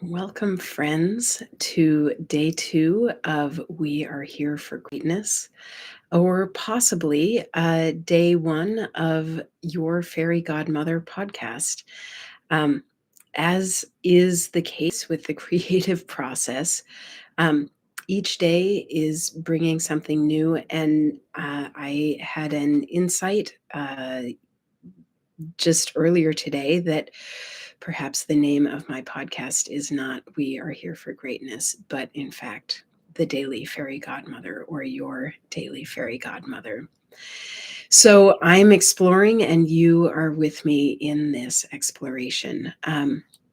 Welcome, friends, to day 2 of We Are Here for Greatness, or possibly day 1 of your Fairy Godmother podcast. Um, as is the case with the creative process, um, each day is bringing something new, and I had an insight just earlier today that perhaps the name of my podcast is not We Are Here for Greatness, but in fact, the Daily Fairy Godmother or your Daily Fairy Godmother. So I'm exploring, and you are with me in this exploration.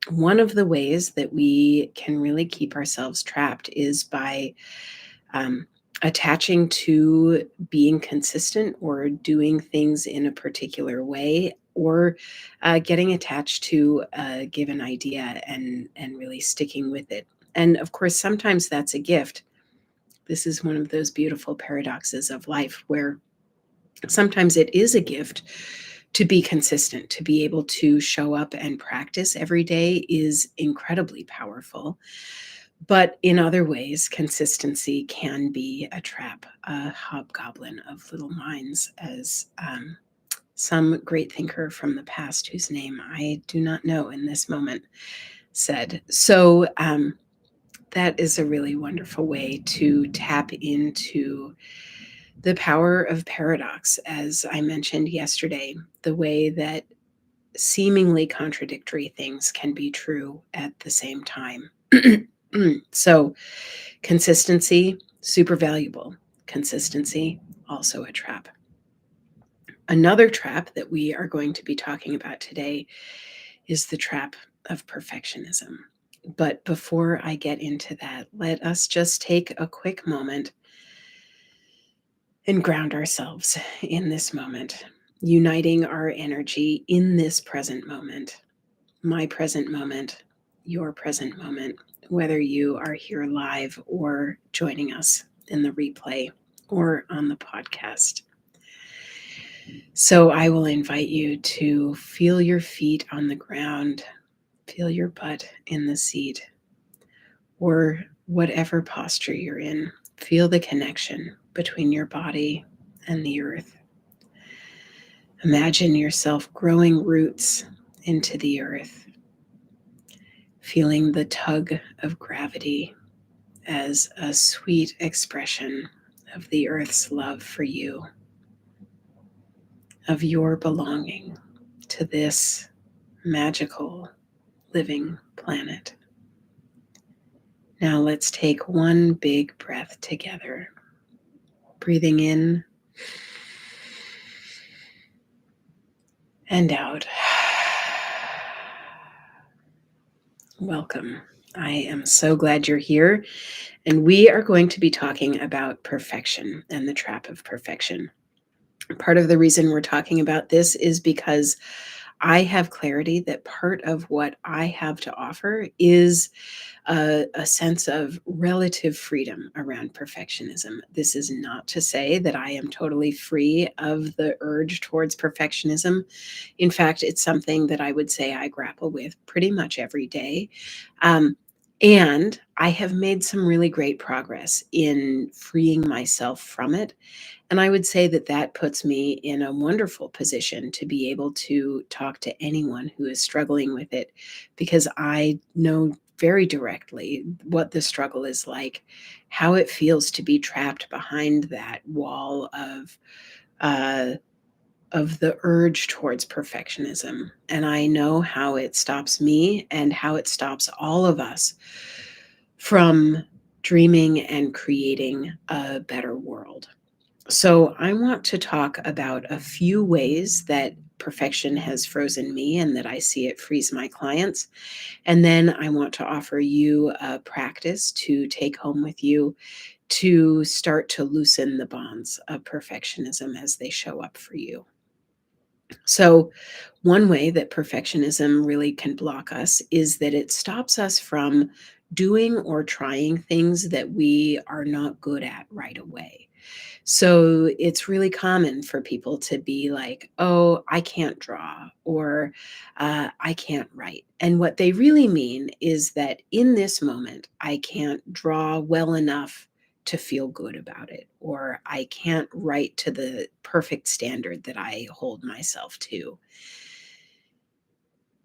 One of the ways that we can really keep ourselves trapped is by um, attaching to being consistent or doing things in a particular way, or getting attached to a given idea and really sticking with it. And of course, sometimes that's a gift. This is one of those beautiful paradoxes of life where sometimes it is a gift to be consistent, to be able to show up and practice every day is incredibly powerful. But in other ways, consistency can be a trap, a hobgoblin of little minds, as some great thinker from the past, whose name I do not know in this moment, said. So that is a really wonderful way to tap into the power of paradox, as I mentioned yesterday, the way that seemingly contradictory things can be true at the same time. So, consistency, super valuable. Consistency, also a trap. Another trap that we are going to be talking about today is the trap of perfectionism. But before I get into that, let us just take a quick moment and ground ourselves in this moment, uniting our energy in this present moment, my present moment, your present moment, whether you are here live or joining us in the replay or on the podcast. So I will invite you to feel your feet on the ground, feel your butt in the seat, or whatever posture you're in. Feel the connection between your body and the earth. Imagine yourself growing roots into the earth, feeling the tug of gravity as a sweet expression of the earth's love for you, of your belonging to this magical living planet. Now let's take one big breath together, breathing in and out. Welcome. I am so glad you're here. And we are going to be talking about perfection and the trap of perfection. Part of the reason we're talking about this is because I have clarity that part of what I have to offer is a sense of relative freedom around perfectionism. This is not to say that I am totally free of the urge towards perfectionism. In fact, it's something that I would say I grapple with pretty much every day. Um, and I have made some really great progress in freeing myself from it. And I would say that that puts me in a wonderful position to be able to talk to anyone who is struggling with it, because I know very directly what the struggle is like, how it feels to be trapped behind that wall uh, of the urge towards perfectionism. And I know how it stops me and how it stops all of us from dreaming and creating a better world. So, I want to talk about a few ways that perfection has frozen me and that I see it freeze my clients. And then I want to offer you a practice to take home with you to start to loosen the bonds of perfectionism as they show up for you. So, one way that perfectionism really can block us is that it stops us from doing or trying things that we are not good at right away. So it's really common for people to be like, oh, I can't draw or I can't write. And what they really mean is that in this moment, I can't draw well enough to feel good about it, or I can't write to the perfect standard that I hold myself to.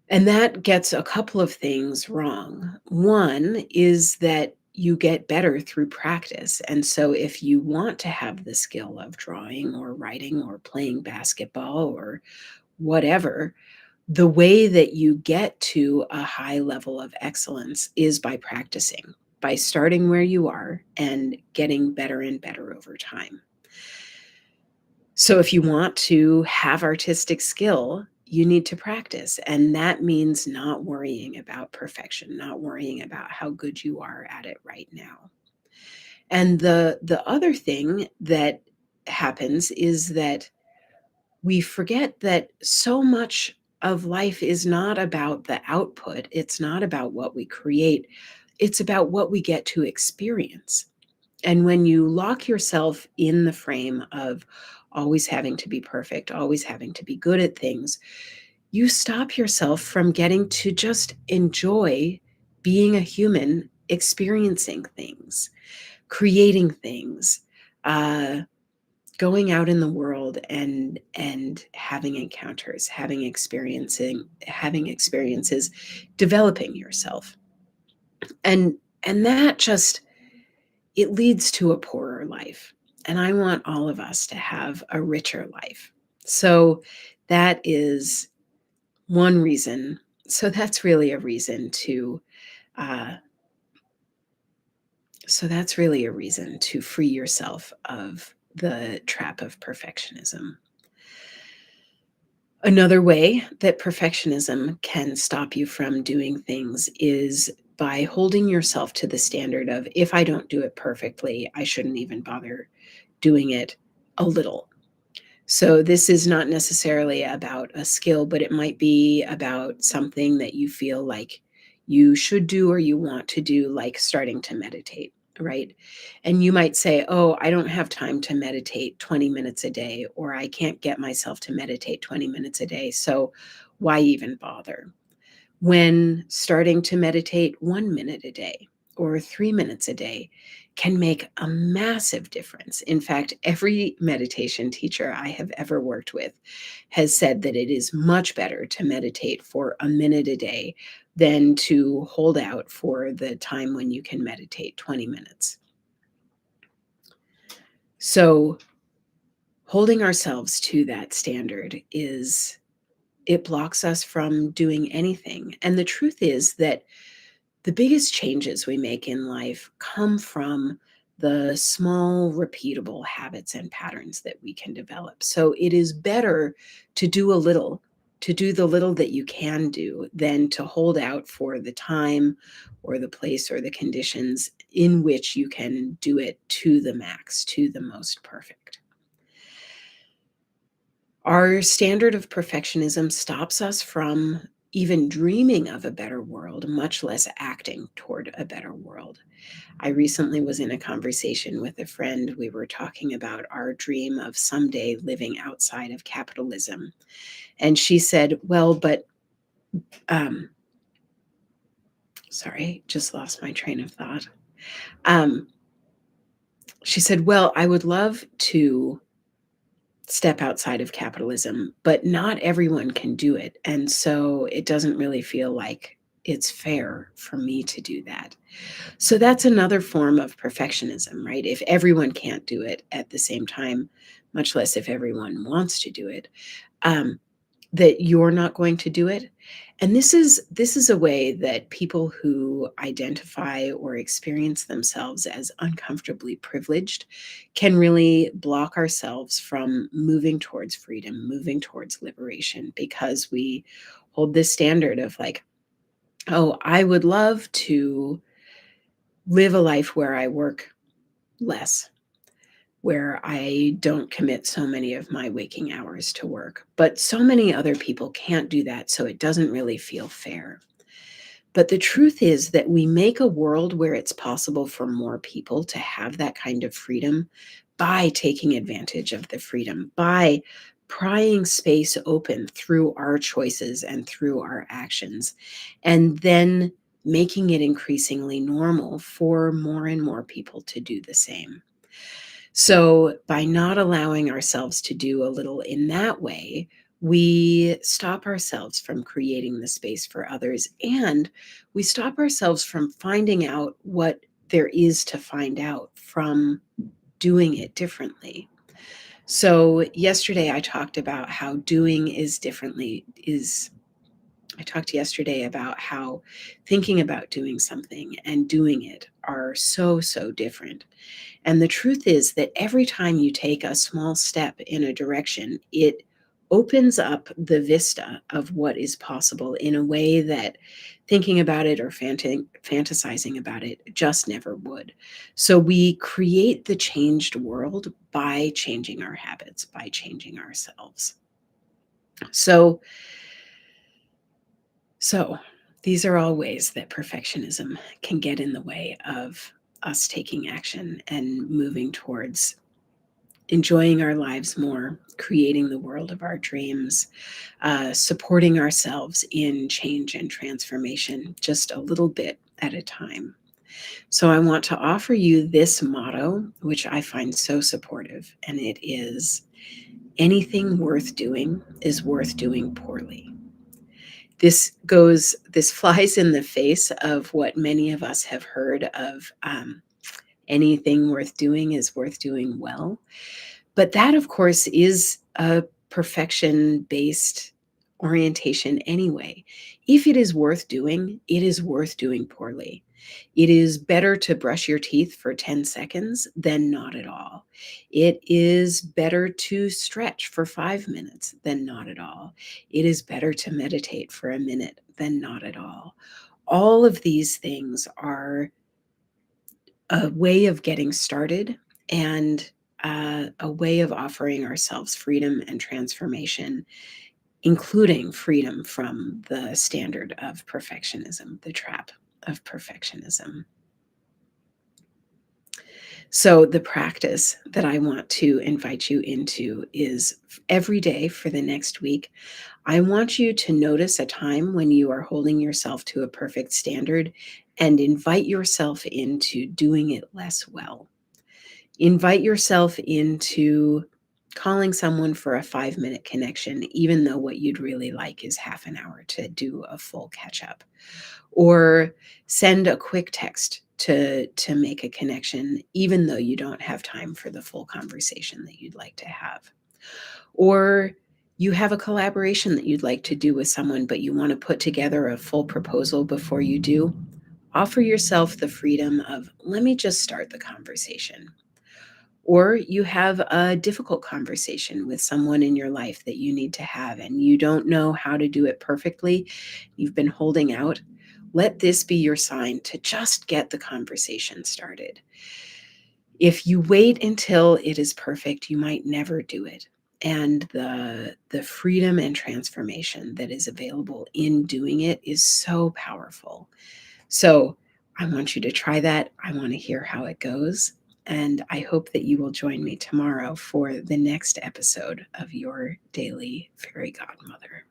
And that gets a couple of things wrong. One is that you get better through practice. And so, if you want to have the skill of drawing or writing or playing basketball or whatever, the way that you get to a high level of excellence is by practicing, by starting where you are and getting better and better over time. So if you want to have artistic skill, you need to practice. And that means not worrying about perfection, not worrying about how good you are at it right now. And the other thing that happens is that we forget that so much of life is not about the output. It's not about what we create. It's about what we get to experience. And when you lock yourself in the frame of always having to be perfect, always having to be good at things, you stop yourself from getting to just enjoy being a human, experiencing things, creating things, uh, going out in the world and having encounters, having experiences, developing yourself. And and that just it leads to a poorer life. And I want all of us to have a richer life. So that is one reason. So that's really a reason to, uh, that's really a reason to free yourself of the trap of perfectionism. Another way that perfectionism can stop you from doing things is by holding yourself to the standard of, if I don't do it perfectly, I shouldn't even bother doing it a little. So this is not necessarily about a skill, but it might be about something that you feel like you should do or you want to do, like starting to meditate, right? And you might say, oh, I don't have time to meditate 20 minutes a day, or I can't get myself to meditate 20 minutes a day. So why even bother? When starting to meditate 1 minute a day or 3 minutes a day can make a massive difference. In fact, every meditation teacher I have ever worked with has said that it is much better to meditate for a minute a day than to hold out for the time when you can meditate 20 minutes. So, holding ourselves to that standard it blocks us from doing anything. And the truth is that the biggest changes we make in life come from the small, repeatable habits and patterns that we can develop. So it is better to do a little, to do the little that you can do, than to hold out for the time or the place or the conditions in which you can do it to the max, to the most perfect. Our standard of perfectionism stops us from even dreaming of a better world, much less acting toward a better world. I recently was in a conversation with a friend. We were talking about our dream of someday living outside of capitalism. And she said, well, but, um, sorry, just lost my train of thought. Um, she said, well, I would love to step outside of capitalism, but not everyone can do it. And so it doesn't really feel like it's fair for me to do that. So that's another form of perfectionism, right? If everyone can't do it at the same time, much less if everyone wants to do it, um, that you're not going to do it. And this is a way that people who identify or experience themselves as uncomfortably privileged can really block ourselves from moving towards freedom, moving towards liberation, because we hold this standard of like, oh, I would love to live a life where I work less, where I don't commit so many of my waking hours to work. But so many other people can't do that, so it doesn't really feel fair. But the truth is that we make a world where it's possible for more people to have that kind of freedom by taking advantage of the freedom, by prying space open through our choices and through our actions, and then making it increasingly normal for more and more people to do the same. So, by not allowing ourselves to do a little in that way, we stop ourselves from creating the space for others, and we stop ourselves from finding out what there is to find out from doing it differently. So, yesterday I talked about how doing is differently is I talked yesterday about how thinking about doing something and doing it are so, so different. And the truth is that every time you take a small step in a direction, it opens up the vista of what is possible in a way that thinking about it or fantasizing about it just never would. So we create the changed world by changing our habits, by changing ourselves. So So, these are all ways that perfectionism can get in the way of us taking action and moving towards enjoying our lives more, creating the world of our dreams, supporting ourselves in change and transformation just a little bit at a time. So, I want to offer you this motto, which I find so supportive, and it is anything worth doing is worth doing poorly. This flies in the face of what many of us have heard of, anything worth doing is worth doing well. But that, of course, is a perfection-based orientation anyway. If it is worth doing, it is worth doing poorly. It is better to brush your teeth for 10 seconds than not at all. It is better to stretch for 5 minutes than not at all. It is better to meditate for a minute than not at all. All of these things are a way of getting started and a way of offering ourselves freedom and transformation, including freedom from the standard of perfectionism, the trap of perfectionism. So, the practice that I want to invite you into is every day for the next week. I want you to notice a time when you are holding yourself to a perfect standard and invite yourself into doing it less well. Invite yourself into calling someone for a 5-minute connection, even though what you'd really like is half an hour to do a full catch up. Or send a quick text to make a connection, even though you don't have time for the full conversation that you'd like to have. Or you have a collaboration that you'd like to do with someone, but you want to put together a full proposal before you do. Offer yourself the freedom of, let me just start the conversation. Or you have a difficult conversation with someone in your life that you need to have, and you don't know how to do it perfectly. You've been holding out. Let this be your sign to just get the conversation started. If you wait until it is perfect, you might never do it. And the freedom and transformation that is available in doing it is so powerful. So I want you to try that. I want to hear how it goes. And I hope that you will join me tomorrow for the next episode of Your Daily Fairy Godmother.